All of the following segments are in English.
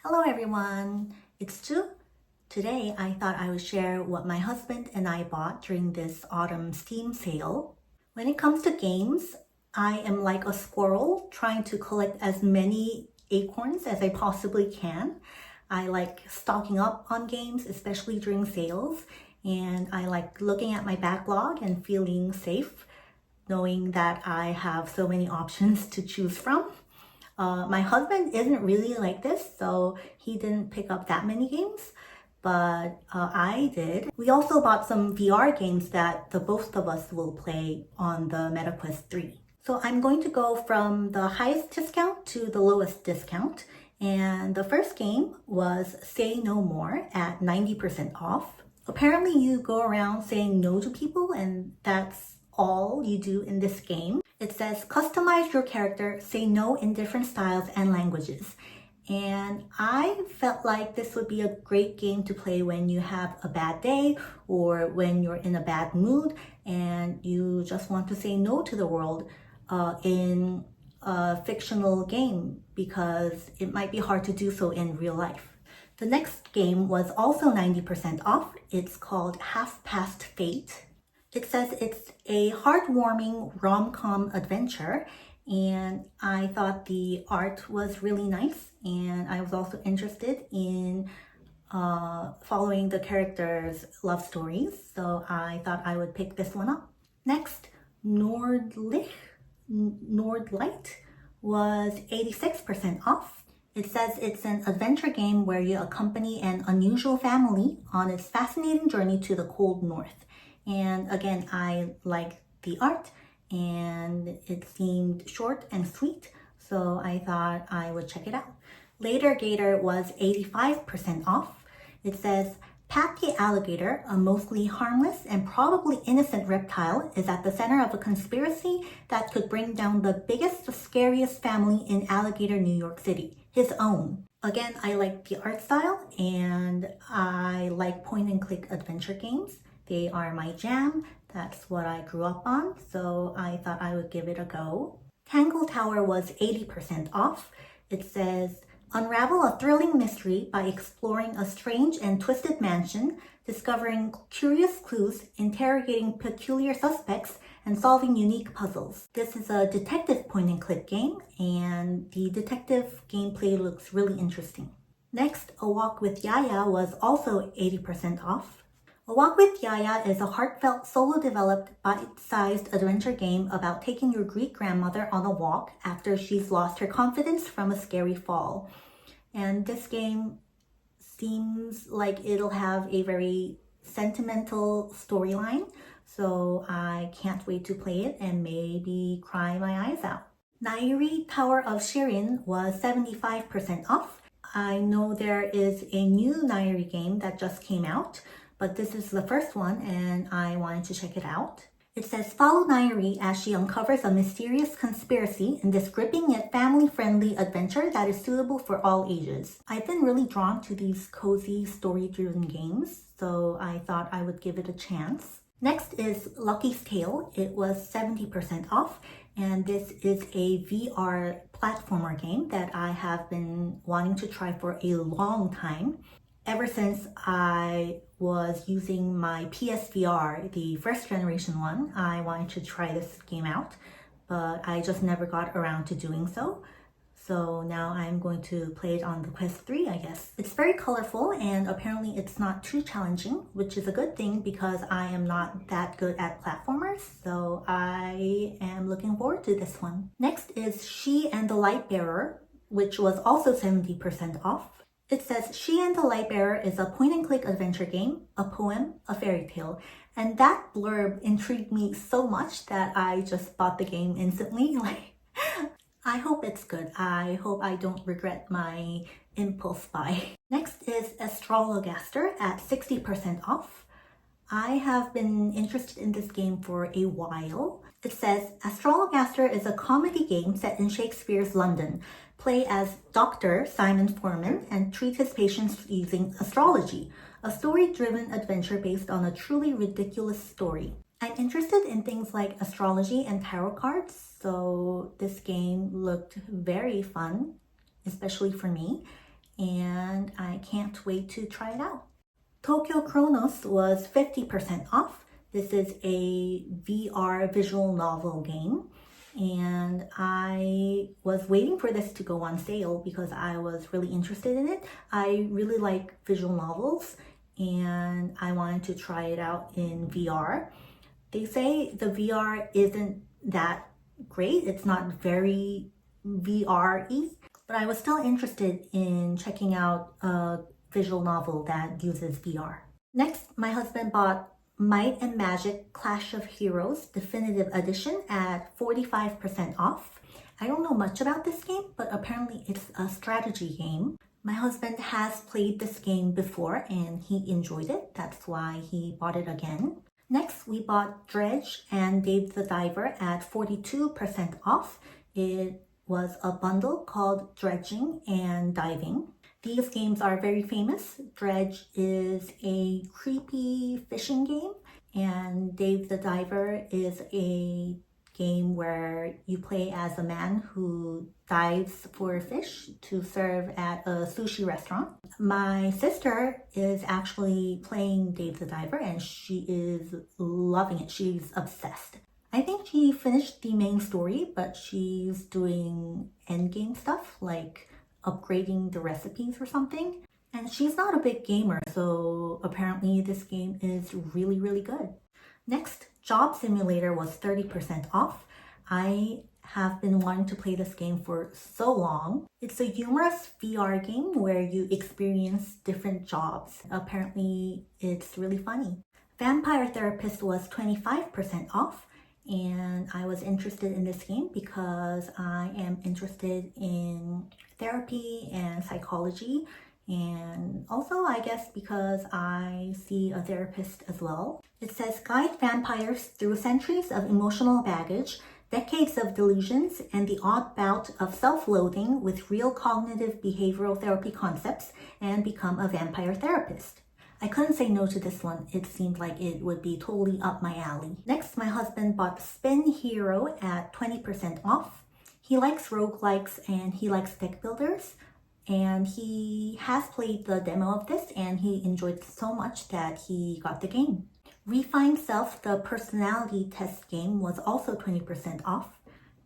Hello everyone, it's Chu. Today I thought I would share what my husband and I bought during this autumn Steam sale. When it comes to games, I am like a squirrel trying to collect as many acorns as I possibly can. I like stocking up on games, especially during sales, and I like looking at my backlog and feeling safe, knowing that I have so many options to choose from. My husband isn't really like this, so he didn't pick up that many games, but I did. We also bought some VR games that the both of us will play on the MetaQuest 3. So I'm going to go from the highest discount to the lowest discount. And the first game was Say No More at 90% off. Apparently you go around saying no to people, and that's all you do in this game. It says customize your character, say no in different styles and languages. And I felt like this would be a great game to play when you have a bad day or when you're in a bad mood and you just want to say no to the world in a fictional game, because it might be hard to do so in real life. The next game was also 90% off. It's called Half Past Fate. It says it's a heartwarming rom-com adventure, and I thought the art was really nice, and I was also interested in following the characters' love stories, so I thought I would pick this one up. Next, Nordlight was 86% off. It says it's an adventure game where you accompany an unusual family on its fascinating journey to the cold north. And again, I liked the art and it seemed short and sweet, so I thought I would check it out. Later Gator was 85% off. It says, Pat the alligator, a mostly harmless and probably innocent reptile, is at the center of a conspiracy that could bring down the biggest, scariest family in Alligator, New York City, his own. Again, I like the art style and I like point and click adventure games. They are my jam. That's what I grew up on, so I thought I would give it a go. Tangle Tower was 80% off. It says, unravel a thrilling mystery by exploring a strange and twisted mansion, discovering curious clues, interrogating peculiar suspects, and solving unique puzzles. This is a detective point and click game, and the detective gameplay looks really interesting. Next, A Walk with Yaya was also 80% off. A Walk with Yaya is a heartfelt, solo-developed, bite-sized adventure game about taking your Greek grandmother on a walk after she's lost her confidence from a scary fall. And this game seems like it'll have a very sentimental storyline, so I can't wait to play it and maybe cry my eyes out. Nairi Tower of Shirin was 75% off. I know there is a new Nairi game that just came out, but this is the first one and I wanted to check it out. It says, follow Nairi as she uncovers a mysterious conspiracy in this gripping yet family-friendly adventure that is suitable for all ages. I've been really drawn to these cozy, story-driven games, so I thought I would give it a chance. Next is Lucky's Tale. It was 70% off, and this is a VR platformer game that I have been wanting to try for a long time. Ever since I was using my PSVR, the first generation one, I wanted to try this game out, but I just never got around to doing so. So now I'm going to play it on the Quest 3, I guess. It's very colorful and apparently it's not too challenging, which is a good thing because I am not that good at platformers, so I am looking forward to this one. Next is She and the Lightbearer, which was also 70% off. It says, She and the Lightbearer is a point-and-click adventure game, a poem, a fairy tale. And that blurb intrigued me so much that I just bought the game instantly. I hope it's good. I hope I don't regret my impulse buy. Next is Astrologaster at 60% off. I have been interested in this game for a while. It says, Astrologaster is a comedy game set in Shakespeare's London. Play as Dr. Simon Foreman and treat his patients using astrology, a story-driven adventure based on a truly ridiculous story. I'm interested in things like astrology and tarot cards, so this game looked very fun, especially for me. and I can't wait to try it out. Tokyo Chronos was 50% off. This is a VR visual novel game, and I was waiting for this to go on sale because I was really interested in it. I really like visual novels, and I wanted to try it out in VR. They say the VR isn't that great. It's not very VR-y, but I was still interested in checking out a visual novel that uses VR. Next, my husband bought Might and Magic Clash of Heroes Definitive Edition at 45% off. I don't know much about this game, but apparently it's a strategy game. My husband has played this game before and he enjoyed it. That's why he bought it again. Next, we bought Dredge and Dave the Diver at 42% off. It was a bundle called Dredging and Diving. These games are very famous. Dredge is a creepy fishing game, and Dave the Diver is a game where you play as a man who dives for fish to serve at a sushi restaurant. My sister is actually playing Dave the Diver and she is loving it. She's obsessed. I think she finished the main story, but she's doing endgame stuff like upgrading the recipes or something. And she's not a big gamer, so apparently this game is really, really good. Next, Job Simulator was 30% off. I have been wanting to play this game for so long. It's a humorous VR game where you experience different jobs. Apparently, it's really funny. Vampire Therapist was 25% off, and I was interested in this game because I am interested in therapy and psychology, and also I guess because I see a therapist as well. It says guide vampires through centuries of emotional baggage, decades of delusions, and the odd bout of self-loathing with real cognitive behavioral therapy concepts, and become a vampire therapist. I couldn't say no to this one. It seemed like it would be totally up my alley. Next, my husband bought Spin Hero at 20% off. He likes roguelikes and he likes deck builders, and he has played the demo of this and he enjoyed it so much that he got the game. Refine Self, the personality test game, was also 20% off.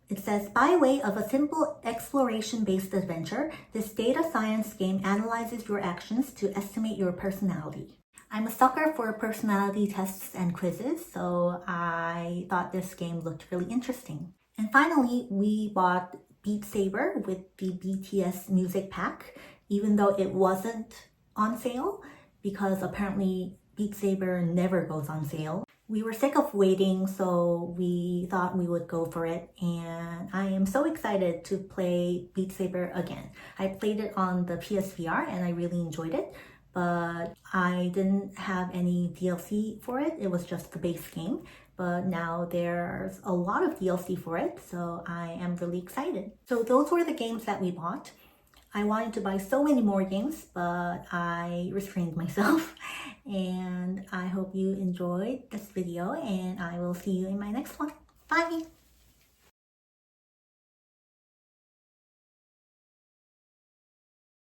It says, by way of a simple exploration-based adventure, this data science game analyzes your actions to estimate your personality. I'm a sucker for personality tests and quizzes, so I thought this game looked really interesting. And finally, we bought Beat Saber with the BTS music pack, even though it wasn't on sale, because apparently Beat Saber never goes on sale. We were sick of waiting, so we thought we would go for it, and I am so excited to play Beat Saber again. I played it on the PSVR and I really enjoyed it, but I didn't have any DLC for it. It was just the base game, but now there's a lot of DLC for it, so I am really excited. So those were the games that we bought. I wanted to buy so many more games, but I restrained myself. And I hope you enjoyed this video, and I will see you in my next one. Bye!